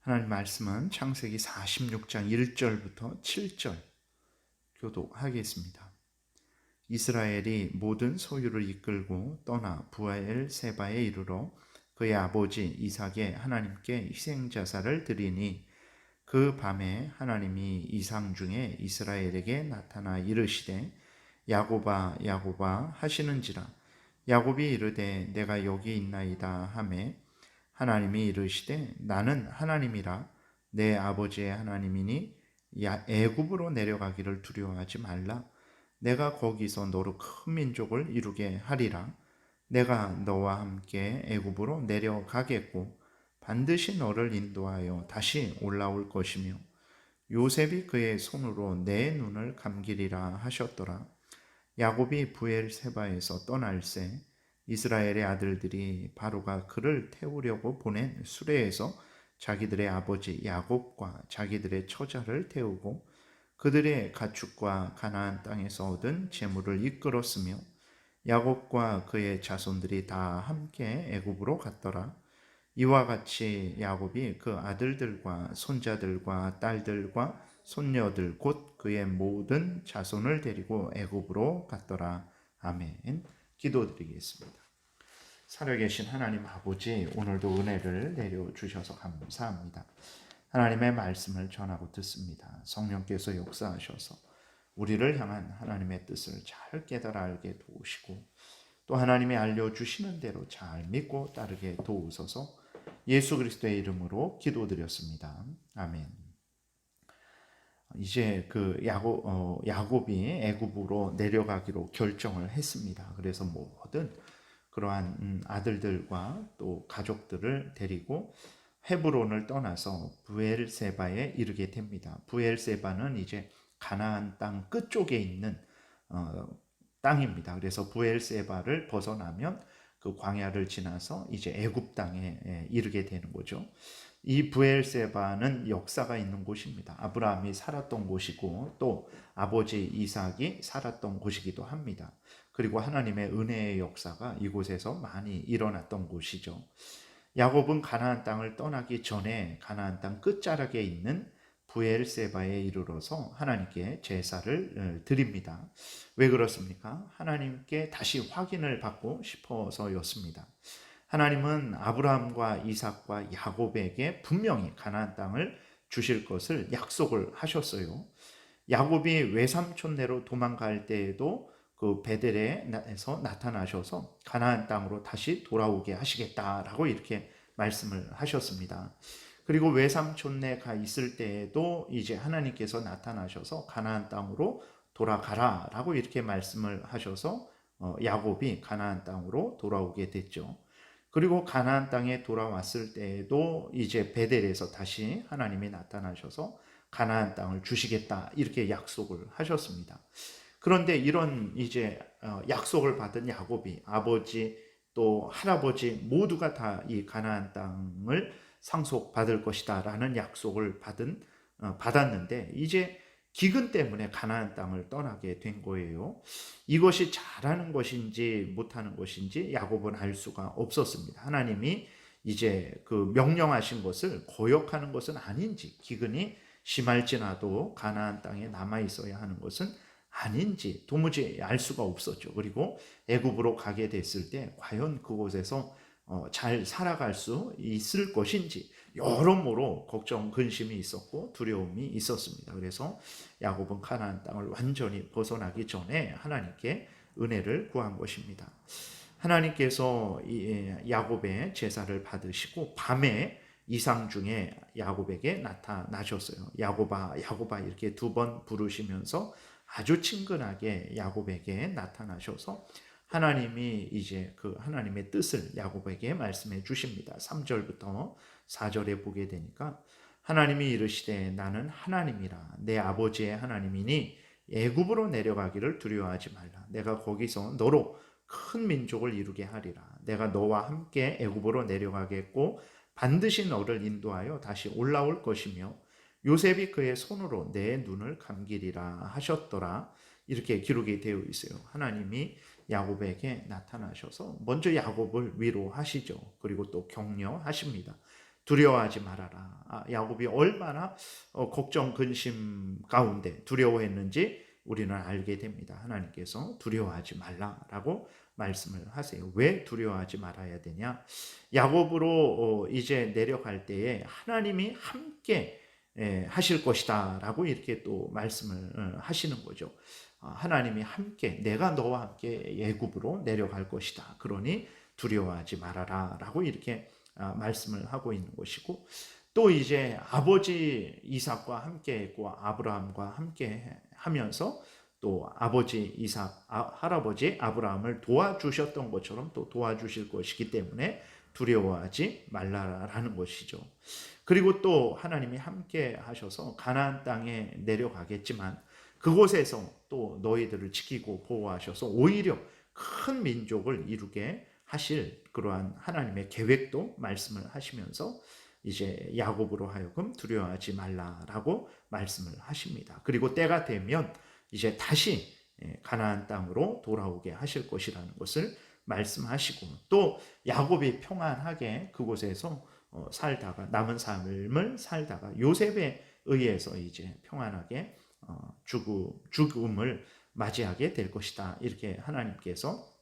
하나님 말씀은 창세기 46장 1절부터 7절 교독하겠습니다. 이스라엘이 모든 소유를 이끌고 떠나 브엘세바에 이르러 그의 아버지 이삭의 하나님께 희생자사를 드리니 그 밤에 하나님이 이상 중에 이스라엘에게 나타나 이르시되 야곱아 야곱아 하시는지라. 야곱이 이르되 내가 여기 있나이다 하매 하나님이 이르시되 나는 하나님이라. 내 아버지의 하나님이니 애굽으로 내려가기를 두려워하지 말라. 내가 거기서 너로 큰 민족을 이루게 하리라. 내가 너와 함께 애굽으로 내려가겠고 반드시 너를 인도하여 다시 올라올 것이며 요셉이 그의 손으로 내 눈을 감기리라 하셨더라. 야곱이 브엘세바에서 떠날새 이스라엘의 아들들이 바로가 그를 태우려고 보낸 수레에서 자기들의 아버지 야곱과 자기들의 처자를 태우고 그들의 가축과 가나안 땅에서 얻은 재물을 이끌었으며 야곱과 그의 자손들이 다 함께 애굽으로 갔더라. 이와 같이 야곱이 그 아들들과 손자들과 딸들과 손녀들 곧 그의 모든 자손을 데리고 애굽으로 갔더라. 아멘. 기도드리겠습니다. 살아계신 하나님 아버지, 오늘도 은혜를 내려주셔서 감사합니다. 하나님의 말씀을 전하고 듣습니다. 성령께서 역사하셔서 우리를 향한 하나님의 뜻을 잘 깨달아 알게 도우시고 또 하나님이 알려주시는 대로 잘 믿고 따르게 도우소서. 예수 그리스도의 이름으로 기도드렸습니다. 아멘. 이제 그 야곱이 애굽으로 내려가기로 결정을 했습니다. 그래서 모든 그러한 아들들과 또 가족들을 데리고 헤브론을 떠나서 브엘세바에 이르게 됩니다. 브엘세바는 이제 가나안 땅 끝쪽에 있는 땅입니다. 그래서 브엘세바를 벗어나면 그 광야를 지나서 이제 애굽 땅에 이르게 되는 거죠. 이 브엘세바는 역사가 있는 곳입니다. 아브라함이 살았던 곳이고 또 아버지 이삭이 살았던 곳이기도 합니다. 그리고 하나님의 은혜의 역사가 이곳에서 많이 일어났던 곳이죠. 야곱은 가나안 땅을 떠나기 전에 가나안 땅 끝자락에 있는 브엘세바에 이르러서 하나님께 제사를 드립니다. 왜 그렇습니까? 하나님께 다시 확인을 받고 싶어서였습니다. 하나님은 아브라함과 이삭과 야곱에게 분명히 가나안 땅을 주실 것을 약속을 하셨어요. 야곱이 외삼촌네로 도망갈 때에도 그 베델에서 나타나셔서 가나안 땅으로 다시 돌아오게 하시겠다라고 이렇게 말씀을 하셨습니다. 그리고 외삼촌네 가 있을 때에도 이제 하나님께서 나타나셔서 가나안 땅으로 돌아가라라고 이렇게 말씀을 하셔서 야곱이 가나안 땅으로 돌아오게 됐죠. 그리고 가나안 땅에 돌아왔을 때에도 이제 베델에서 다시 하나님이 나타나셔서 가나안 땅을 주시겠다 이렇게 약속을 하셨습니다. 그런데 이런 이제 약속을 받은 야곱이 아버지 또 할아버지 모두가 다 이 가나안 땅을 상속받을 것이다라는 약속을 받았는데 이제 기근 때문에 가나안 땅을 떠나게 된 거예요. 이것이 잘하는 것인지 못하는 것인지 야곱은 알 수가 없었습니다. 하나님이 이제 그 명령하신 것을 거역하는 것은 아닌지, 기근이 심할지라도 가나안 땅에 남아 있어야 하는 것은 아닌지 도무지 알 수가 없었죠. 그리고 애굽으로 가게 됐을 때 과연 그곳에서 잘 살아갈 수 있을 것인지 여러모로 걱정, 근심이 있었고 두려움이 있었습니다. 그래서 야곱은 가나안 땅을 완전히 벗어나기 전에 하나님께 은혜를 구한 것입니다. 하나님께서 야곱의 제사를 받으시고 밤에 이상 중에 야곱에게 나타나셨어요. 야곱아 야곱아 이렇게 두 번 부르시면서 아주 친근하게 야곱에게 나타나셔서 하나님이 이제 그 하나님의 뜻을 야곱에게 말씀해 주십니다. 3절부터 4절에 보게 되니까 하나님이 이르시되 나는 하나님이라. 내 아버지의 하나님이니 애굽으로 내려가기를 두려워하지 말라. 내가 거기서 너로 큰 민족을 이루게 하리라. 내가 너와 함께 애굽으로 내려가겠고 반드시 너를 인도하여 다시 올라올 것이며 요셉이 그의 손으로 내 눈을 감기리라 하셨더라. 이렇게 기록이 되어 있어요. 하나님이 야곱에게 나타나셔서 먼저 야곱을 위로하시죠. 그리고 또 격려하십니다. 두려워하지 말아라. 야곱이 얼마나 걱정 근심 가운데 두려워했는지 우리는 알게 됩니다. 하나님께서 두려워하지 말라라고 말씀을 하세요. 왜 두려워하지 말아야 되냐? 야곱으로 이제 내려갈 때에 하나님이 함께 하실 것이다라고 이렇게 또 말씀을 하시는 거죠. 하나님이 함께, 내가 너와 함께 애굽으로 내려갈 것이다. 그러니 두려워하지 말아라라고 이렇게 말씀을 하고 있는 것이고, 또 이제 아버지 이삭과 함께 했고 아브라함과 함께 하면서 또 아버지 이삭, 할아버지 아브라함을 도와주셨던 것처럼 또 도와주실 것이기 때문에 두려워하지 말라라는 것이죠. 그리고 또 하나님이 함께 하셔서 가나안 땅에 내려가겠지만 그곳에서 또 너희들을 지키고 보호하셔서 오히려 큰 민족을 이루게 하실 그러한 하나님의 계획도 말씀을 하시면서 이제 야곱으로 하여금 두려워하지 말라라고 말씀을 하십니다. 그리고 때가 되면 이제 다시 가나안 땅으로 돌아오게 하실 것이라는 것을 말씀하시고, 또 야곱이 평안하게 그곳에서 살다가 남은 삶을 살다가 요셉에 의해서 이제 평안하게 죽음을 맞이하게 될 것이다. 이렇게 하나님께서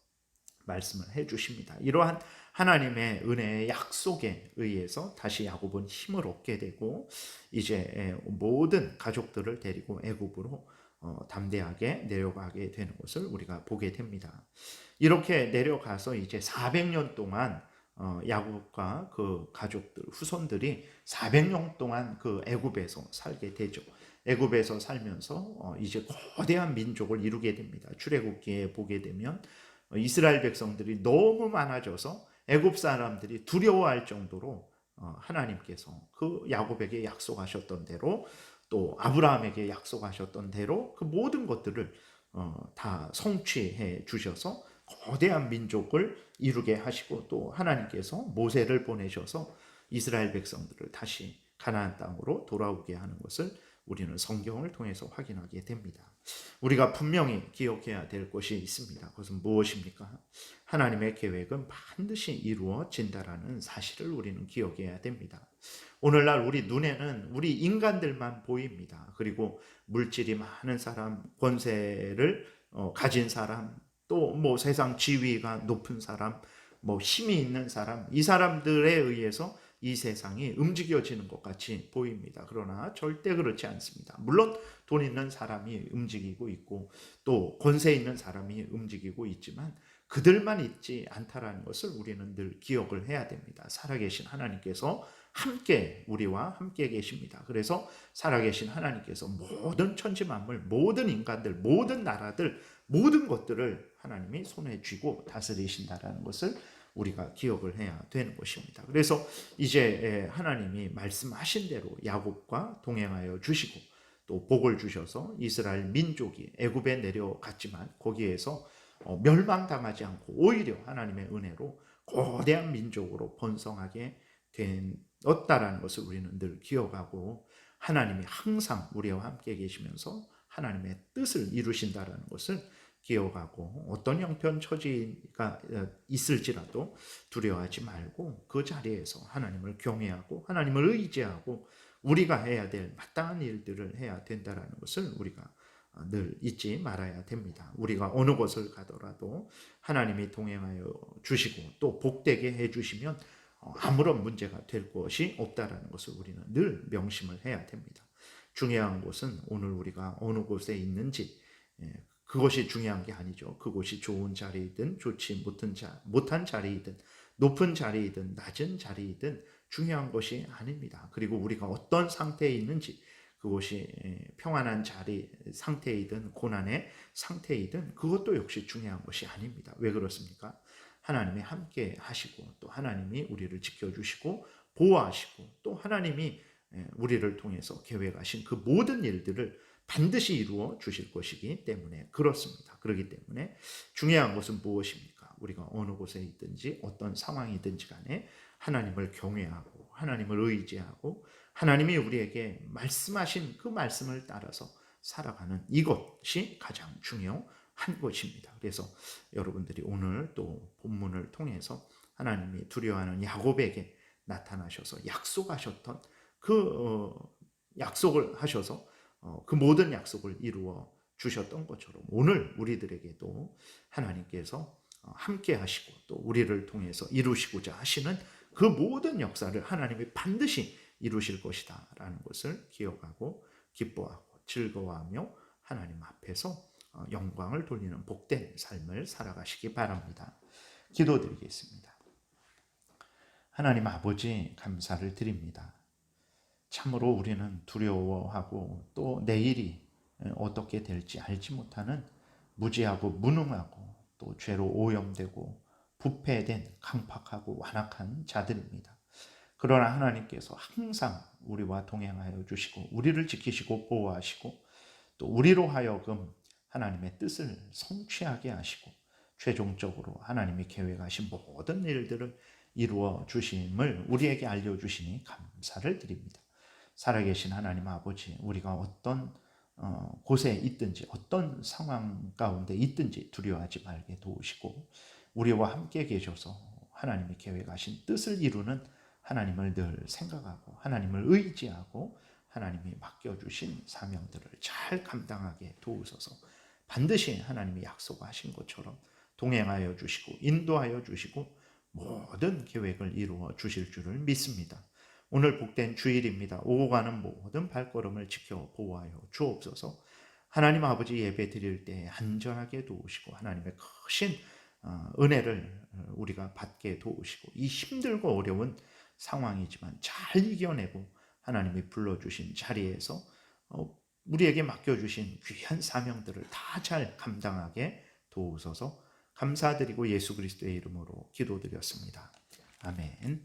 말씀을 해 주십니다. 이러한 하나님의 은혜의 약속에 의해서 다시 야곱은 힘을 얻게 되고 이제 모든 가족들을 데리고 애굽으로 담대하게 내려가게 되는 것을 우리가 보게 됩니다. 이렇게 내려가서 이제 400년 동안 야곱과 그 가족들, 후손들이 400년 동안 그 애굽에서 살게 되죠. 애굽에서 살면서 이제 거대한 민족을 이루게 됩니다. 출애굽기에 보게 되면 이스라엘 백성들이 너무 많아져서 애굽 사람들이 두려워할 정도로 하나님께서 그 야곱에게 약속하셨던 대로 또 아브라함에게 약속하셨던 대로 그 모든 것들을 다 성취해 주셔서 거대한 민족을 이루게 하시고, 또 하나님께서 모세를 보내셔서 이스라엘 백성들을 다시 가나안 땅으로 돌아오게 하는 것을 우리는 성경을 통해서 확인하게 됩니다. 우리가 분명히 기억해야 될 것이 있습니다. 그것은 무엇입니까? 하나님의 계획은 반드시 이루어진다라는 사실을 우리는 기억해야 됩니다. 오늘날 우리 눈에는 우리 인간들만 보입니다. 그리고 물질이 많은 사람, 권세를 가진 사람, 또 뭐 세상 지위가 높은 사람, 뭐 힘이 있는 사람, 이 사람들에 의해서 이 세상이 움직여지는 것 같이 보입니다. 그러나 절대 그렇지 않습니다. 물론 돈 있는 사람이 움직이고 있고 또 권세 있는 사람이 움직이고 있지만 그들만 있지 않다라는 것을 우리는 늘 기억을 해야 됩니다. 살아계신 하나님께서 함께 우리와 함께 계십니다. 그래서 살아계신 하나님께서 모든 천지만물, 모든 인간들, 모든 나라들, 모든 것들을 하나님이 손에 쥐고 다스리신다라는 것을 우리가 기억을 해야 되는 것입니다. 그래서 이제 하나님이 말씀하신 대로 야곱과 동행하여 주시고 또 복을 주셔서 이스라엘 민족이 애굽에 내려갔지만 거기에서 멸망당하지 않고 오히려 하나님의 은혜로 거대한 민족으로 번성하게 되었다라는 것을 우리는 늘 기억하고, 하나님이 항상 우리와 함께 계시면서 하나님의 뜻을 이루신다라는 것을 기억하고, 어떤 형편 처지가 있을지라도 두려워하지 말고 그 자리에서 하나님을 경외하고 하나님을 의지하고 우리가 해야 될 마땅한 일들을 해야 된다는 것을 우리가 늘 잊지 말아야 됩니다. 우리가 어느 곳을 가더라도 하나님이 동행하여 주시고 또 복되게 해주시면 아무런 문제가 될 것이 없다는 것을 우리는 늘 명심을 해야 됩니다. 중요한 것은 오늘 우리가 어느 곳에 있는지, 그것이 중요한 게 아니죠. 그곳이 좋은 자리이든 좋지 못한 자리이든 높은 자리이든 낮은 자리이든 중요한 것이 아닙니다. 그리고 우리가 어떤 상태에 있는지, 그것이 평안한 자리 상태이든 고난의 상태이든 그것도 역시 중요한 것이 아닙니다. 왜 그렇습니까? 하나님이 함께 하시고 또 하나님이 우리를 지켜주시고 보호하시고 또 하나님이 우리를 통해서 계획하신 그 모든 일들을 반드시 이루어 주실 것이기 때문에 그렇습니다. 그렇기 때문에 중요한 것은 무엇입니까? 우리가 어느 곳에 있든지 어떤 상황이든지 간에 하나님을 경외하고 하나님을 의지하고 하나님이 우리에게 말씀하신 그 말씀을 따라서 살아가는 이것이 가장 중요한 것입니다. 그래서 여러분들이 오늘 또 본문을 통해서 하나님이 두려워하는 야곱에게 나타나셔서 약속하셨던 약속을 하셔서 그 모든 약속을 이루어 주셨던 것처럼 오늘 우리들에게도 하나님께서 함께 하시고 또 우리를 통해서 이루시고자 하시는 그 모든 역사를 하나님이 반드시 이루실 것이다 라는 것을 기억하고 기뻐하고 즐거워하며 하나님 앞에서 영광을 돌리는 복된 삶을 살아가시기 바랍니다. 기도드리겠습니다. 하나님 아버지, 감사를 드립니다. 참으로 우리는 두려워하고 또 내일이 어떻게 될지 알지 못하는 무지하고 무능하고 또 죄로 오염되고 부패된 강팍하고 완악한 자들입니다. 그러나 하나님께서 항상 우리와 동행하여 주시고 우리를 지키시고 보호하시고 또 우리로 하여금 하나님의 뜻을 성취하게 하시고 최종적으로 하나님이 계획하신 모든 일들을 이루어 주심을 우리에게 알려주시니 감사를 드립니다. 살아계신 하나님 아버지, 우리가 어떤 곳에 있든지 어떤 상황 가운데 있든지 두려워하지 말게 도우시고 우리와 함께 계셔서 하나님이 계획하신 뜻을 이루는 하나님을 늘 생각하고 하나님을 의지하고 하나님이 맡겨주신 사명들을 잘 감당하게 도우소서. 반드시 하나님이 약속하신 것처럼 동행하여 주시고 인도하여 주시고 모든 계획을 이루어 주실 줄을 믿습니다. 오늘 복된 주일입니다. 오고 가는 모든 발걸음을 지켜 보호하여 주옵소서. 하나님 아버지 예배 드릴 때 안전하게 도우시고 하나님의 크신 은혜를 우리가 받게 도우시고 이 힘들고 어려운 상황이지만 잘 이겨내고 하나님이 불러주신 자리에서 우리에게 맡겨주신 귀한 사명들을 다 잘 감당하게 도우소서. 감사드리고 예수 그리스도의 이름으로 기도드렸습니다. 아멘.